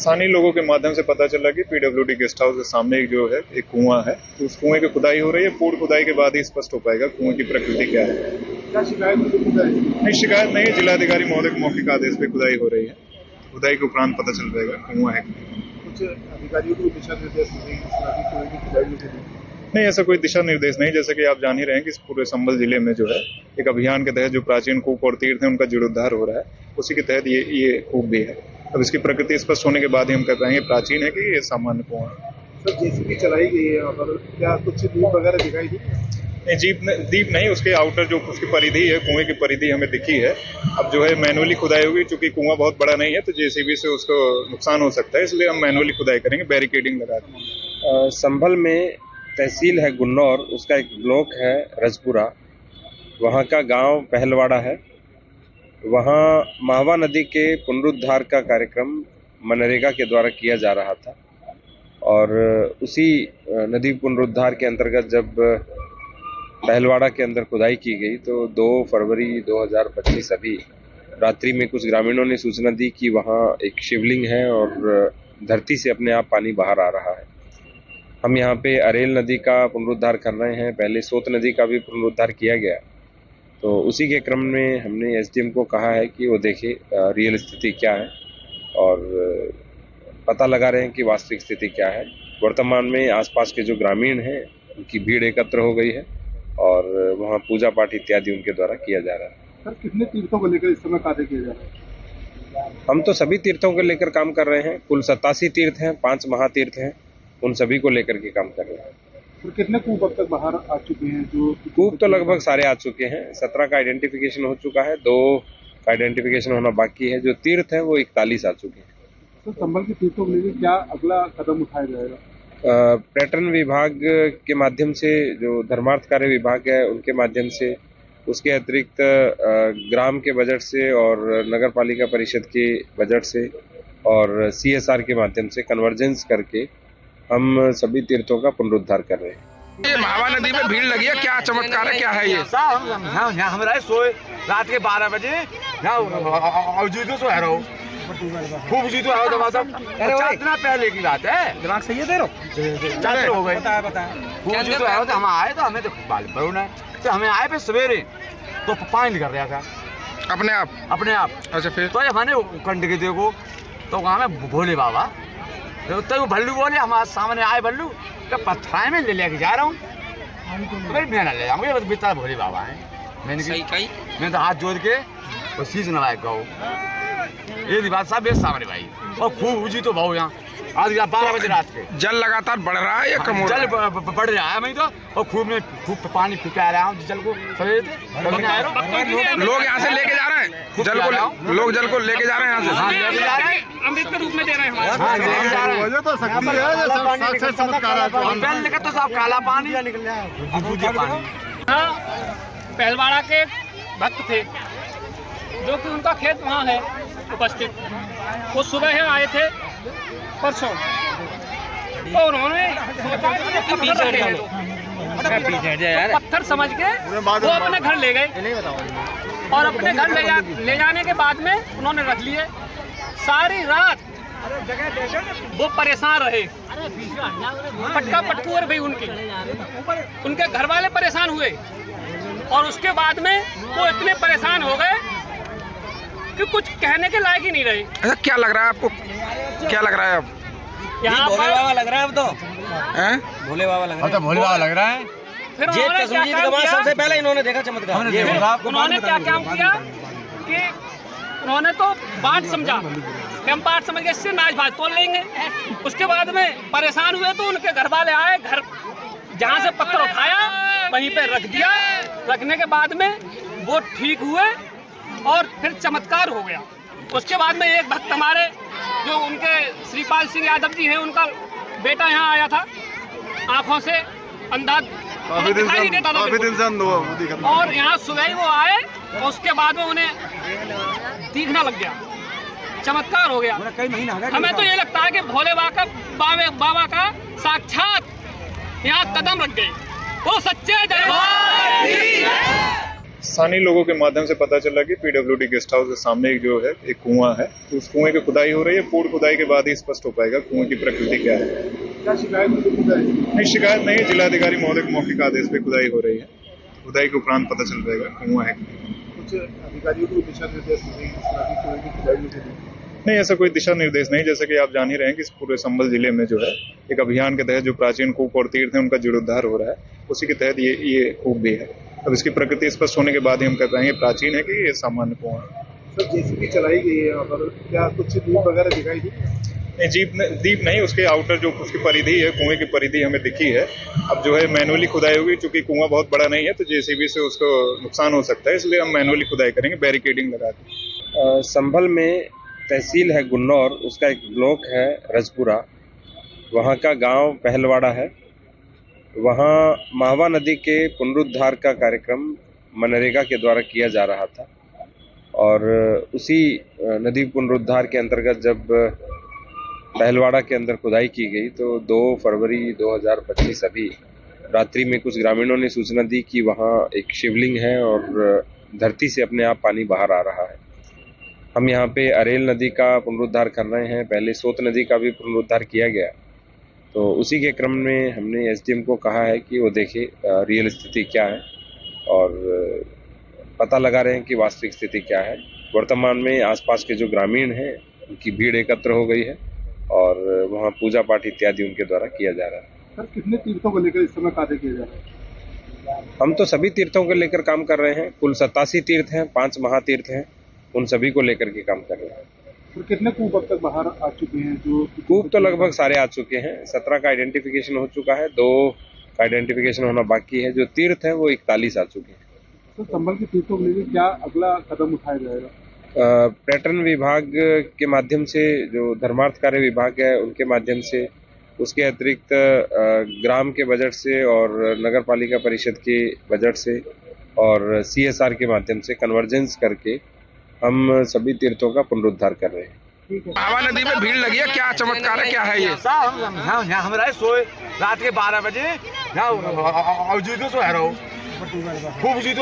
स्थानीय लोगों के माध्यम से पता चला कि पीडब्ल्यूडी गेस्ट हाउस के सामने एक जो है एक कुआं है, तो उस कुएं की खुदाई हो रही है। पूर्ण खुदाई के बाद ही स्पष्ट हो पाएगा कुएं की प्रकृति क्या है। क्या शिकायत नहीं, शिकायत नहीं है। जिलाधिकारी महोदय के मौखिक आदेश पे खुदाई हो रही है। खुदाई के उपरांत पता चल जाएगा कुआं है। कुछ अधिकारियों को दिशा निर्देश नहीं, ऐसा कोई दिशा निर्देश नहीं। जैसे कि आप जान ही रहे हैं कि इस पूरे संभल जिले में जो है एक अभियान के तहत जो प्राचीन कूप और तीर्थ है उनका जीर्णोद्धार हो रहा है, उसी के तहत ये कूप भी है। अब इसकी प्रकृति स्पष्ट होने के बाद ही हम कह पाएंगे प्राचीन है कि ये सामान्य कुआं है। सर, जेसीबी चलाई गई है यहाँ पर, क्या कुछ दीप वगैरह दिखाई दी? नहीं, दीप नहीं, उसके आउटर जो उसकी परिधि है, कुएं की परिधि हमें दिखी है। अब जो है मैनुअली खुदाई होगी, चूंकि कुआं बहुत बड़ा नहीं है तो जेसीबी से उसको नुकसान हो सकता है, इसलिए हम मैनुअली खुदाई करेंगे, बैरिकेडिंग लगा देंगे। संभल में तहसील है गुन्नौर, उसका एक ब्लॉक है रजपुरा, वहाँ का गांव पहलवाड़ा है। वहाँ माहवा नदी के पुनरुद्धार का कार्यक्रम मनरेगा के द्वारा किया जा रहा था और उसी नदी पुनरुद्धार के अंतर्गत जब पहलवाड़ा के अंदर खुदाई की गई तो 2 फरवरी 2025 अभी रात्रि में कुछ ग्रामीणों ने सूचना दी कि वहाँ एक शिवलिंग है और धरती से अपने आप पानी बाहर आ रहा है। हम यहाँ पे अरेल नदी का पुनरुद्धार कर रहे हैं, पहले सोत नदी का भी पुनरुद्धार किया गया, तो उसी के क्रम में हमने एसडीएम को कहा है कि वो देखे रियल स्थिति क्या है और पता लगा रहे हैं कि वास्तविक स्थिति क्या है। वर्तमान में आसपास के जो ग्रामीण हैं उनकी भीड़ एकत्र हो गई है और वहाँ पूजा पाठ इत्यादि उनके द्वारा किया जा रहा है। सर, कितने तीर्थों को लेकर इस समय कार्य किया जा रहा है? हम तो सभी तीर्थों को लेकर काम कर रहे हैं। कुल 87 तीर्थ हैं, 5 महातीर्थ हैं, उन सभी को लेकर के काम कर रहे हैं। तो कितने कूप अब तक बाहर आ चुके हैं? जो कूप तो लगभग सारे आ चुके हैं। 17 का आइडेंटिफिकेशन हो चुका है, 2 का आइडेंटिफिकेशन होना बाकी है। जो तीर्थ है वो 41 आ चुके हैं। तो संभल के तीर्थों को लेकर क्या अगला कदम उठाया जाएगा? पर्यटन विभाग के माध्यम से, जो धर्मार्थ कार्य विभाग है उनके माध्यम से, उसके अतिरिक्त ग्राम के बजट से और नगर पालिका परिषद के बजट से और CSR के माध्यम से कन्वर्जेंस करके हम सभी तीर्थों का पुनरुद्धार कर रहे हैं। ये मावा नदी में भीड़ लगी है, क्या चमत्कार है, क्या है ये? हम रहे सोए रात के 12 बजे खूब जीतो है तो मतलब इतना पहले की बात है। दिमाग सही है तेरो? चार हो गए। खूब जीतो है तो हम आए तो हमें तो तो हमें आए पे सवेरे तो पानी कर रहा था अपने आप। अच्छा, फिर तो हमने कंड के देखो तो वहाँ में भोले बाबा तो वो भल्लू बोले, हमारे सामने आए भल्लू तो पत्थर में ले लेके जा रहा हूँ, मैं ना ले जाऊँगा, ये बेचारा भोले बाबा है। मैंने तो हाथ जोड़ के वो शीश नवाए गौ ये बात साहब सामने भाई। और खूब ऊँची तो भाव यहाँ आज 12 बजे रात के जल लगातार बढ़ रहा है या कम हो रहा है? जल बढ़ रहा है। मैं तो और खूब पानी पिटा रहा हूँ जल को सवेरे। लोग यहाँ से लेके जा रहे हैं जल को, लोग जल को लेके जा रहे हैं यहाँ से, अमृत के रूप में दे रहे हैं। वजह तो शक्ति है, साक्षात तो सब काला पानी निकल रहा है। पहलवाड़ा के भक्त थे जो कि उनका खेत वहाँ है उपस्थित, वो सुबह आए थे परसों, तो उन्होंने पत्थर समझ के वो अपने घर ले गए और अपने घर ले जाने के बाद में उन्होंने रख लिए। सारी रात वो परेशान रहे, पटका पटकूर भी उनके घर वाले परेशान हुए और उसके बाद में वो इतने परेशान हो गए कि कुछ कहने के लायक ही नहीं रहे। अच्छा, क्या लग रहा है आपको, क्या लग रहा है अब? यहाँ भोले बाबा लग रहा है अब तो, भोले बाबा लग रहा है। तो भोले बाबा लग रहा है। फिर सबसे पहले इन्होंने देखा चमत्कार। उन्होंने क्या काम किया कि उन्होंने तो बाट समझा कि हम बाट समझ के इससे नाच भाज तोड़ लेंगे। उसके बाद में परेशान हुए तो उनके घर वाले आए, घर जहाँ से पत्थर उठाया वहीं पे रख दिया। रखने के बाद में वो ठीक हुए और फिर चमत्कार हो गया। उसके बाद में एक भक्त हमारे जो उनके श्रीपाल सिंह यादव जी हैं, उनका बेटा यहाँ आया था, आंखों से अंधा दिखाई देता था, और यहाँ सुबह ही वो आए और उसके बाद में उन्हें दिखना लग गया, चमत्कार हो गया। हमें तो ये लगता है कि भोले बाबा का साक्षात यहाँ कदम रख गए। वो सच्चे स्थानीय लोगों के माध्यम से पता चला कि पीडब्ल्यूडी गेस्ट हाउस के सामने एक जो है एक कुआं है, तो उस कुएं की खुदाई हो रही है। पूर्ण खुदाई के बाद ही स्पष्ट हो पाएगा कुएं की प्रकृति क्या है। क्या शिकायत नहीं, शिकायत नहीं है। जिलाधिकारी महोदय के मौखिक आदेश पे खुदाई हो रही है। खुदाई के उपरांत पता चल जाएगा कुआं है। कुछ अधिकारियों को दिशा निर्देश नहीं, ऐसा कोई दिशा निर्देश नहीं। जैसे कि आप जान ही रहे हैं कि इस पूरे संभल जिले में जो है एक अभियान के तहत जो प्राचीन कूप और तीर्थ है उनका जीर्णोद्धार हो रहा है, उसी के तहत ये कूप भी है। अब इसकी प्रकृति स्पष्ट होने के बाद ही हम कह पाएंगे प्राचीन है कि ये सामान्य कुआं है। सर जेसीबी चलाई गई है यहाँ पर, क्या कुछ दीप वगैरह दिखाई दी? नहीं, दीप नहीं, उसके आउटर जो उसकी परिधि है, कुएं की परिधि हमें दिखी है। अब जो है मैनुअली खुदाई होगी, चूंकि कुआं बहुत बड़ा नहीं है तो जेसीबी से उसको नुकसान हो सकता है, इसलिए हम मैनुअली खुदाई करेंगे बैरिकेडिंग लगा के। संभल में तहसील है गुन्नौर, उसका एक ब्लॉक है रजपुरा, वहाँ का गांव पहलवाड़ा है। वहाँ माहवा नदी के पुनरुद्धार का कार्यक्रम मनरेगा के द्वारा किया जा रहा था और उसी नदी पुनरुद्धार के अंतर्गत जब पहलवाड़ा के अंदर खुदाई की गई तो 2 फरवरी 2025 अभी रात्रि में कुछ ग्रामीणों ने सूचना दी कि वहाँ एक शिवलिंग है और धरती से अपने आप पानी बाहर आ रहा है। हम यहाँ पे अरेल नदी का पुनरुद्धार कर रहे हैं, पहले सोत नदी का भी पुनरुद्धार किया गया, तो उसी के क्रम में हमने एसडीएम को कहा है कि वो देखे रियल स्थिति क्या है और पता लगा रहे हैं कि वास्तविक स्थिति क्या है। वर्तमान में आसपास के जो ग्रामीण हैं उनकी भीड़ एकत्र हो गई है और वहाँ पूजा पाठ इत्यादि उनके द्वारा किया जा रहा है। सर कितने तीर्थों को लेकर इस समय कार्य किया जा रहा है? हम तो सभी तीर्थों को लेकर काम कर रहे हैं। कुल 87 तीर्थ हैं, 5 महातीर्थ हैं, उन सभी को लेकर के काम कर रहे हैं। तो कितने कूप अब तक बाहर आ चुके हैं? जो कूप तो लगभग सारे आ चुके हैं। 17 का आइडेंटिफिकेशन हो चुका है, 2 का आइडेंटिफिकेशन होना बाकी है। जो तीर्थ है वो 41 आ चुके हैं। तो संभल के तीर्थों को लेकर क्या अगला कदम उठाया जाएगा? पर्यटन विभाग के माध्यम से, जो धर्मार्थ कार्य विभाग है उनके माध्यम से, उसके अतिरिक्त ग्राम के बजट से और नगर पालिका परिषद के बजट से और CSR के माध्यम से कन्वर्जेंस करके हम सभी तीर्थों का पुनरुद्धार कर रहे हैं। माहवा नदी में भीड़ लगी है, क्या चमत्कार है, क्या है ये? हमारा सोए रात के 12 बजे खूब जी तो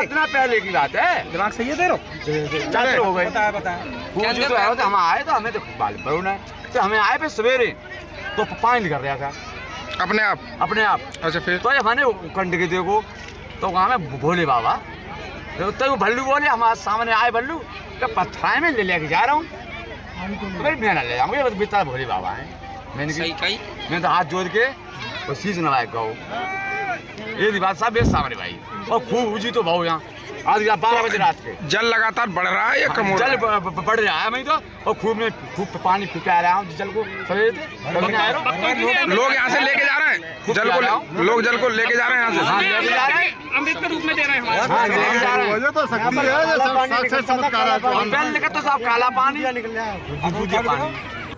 इतना पहले की बात है, दिमाग सही है तेरो हो गए तो हम आए, तो हमें तो तो हमें आए पे सवेरे तो पानी निकल रहा था अपने आप। अच्छा, फिर तो हमने कंड के देखो तो वहाँ में भोले बाबा तो भल्लू बोले, हमारे सामने आए भल्लू तो पत्थराए में ले लेके जा रहा हूँ, मैं ना ले जाऊँगा, बस बेटा भोले बाबा है। मैंने तो हाथ जोड़ के और शीश नवाए गौ ये बात साहब ये सामने भाई, और खूब ऊँची तो भाव यहाँ आज 12 बजे रात के जल लगातार बढ़ रहा है या कम हो रहा है? जल बढ़ रहा है मैं तो, और खूब पानी पिका रहा हूँ जल को। लोग यहाँ से लेके जा रहे हैं जल को, लोग जल को लेके जा रहे हैं यहाँ से, अमृत के रूप में दे रहे हैं। तो तो सब काला पानी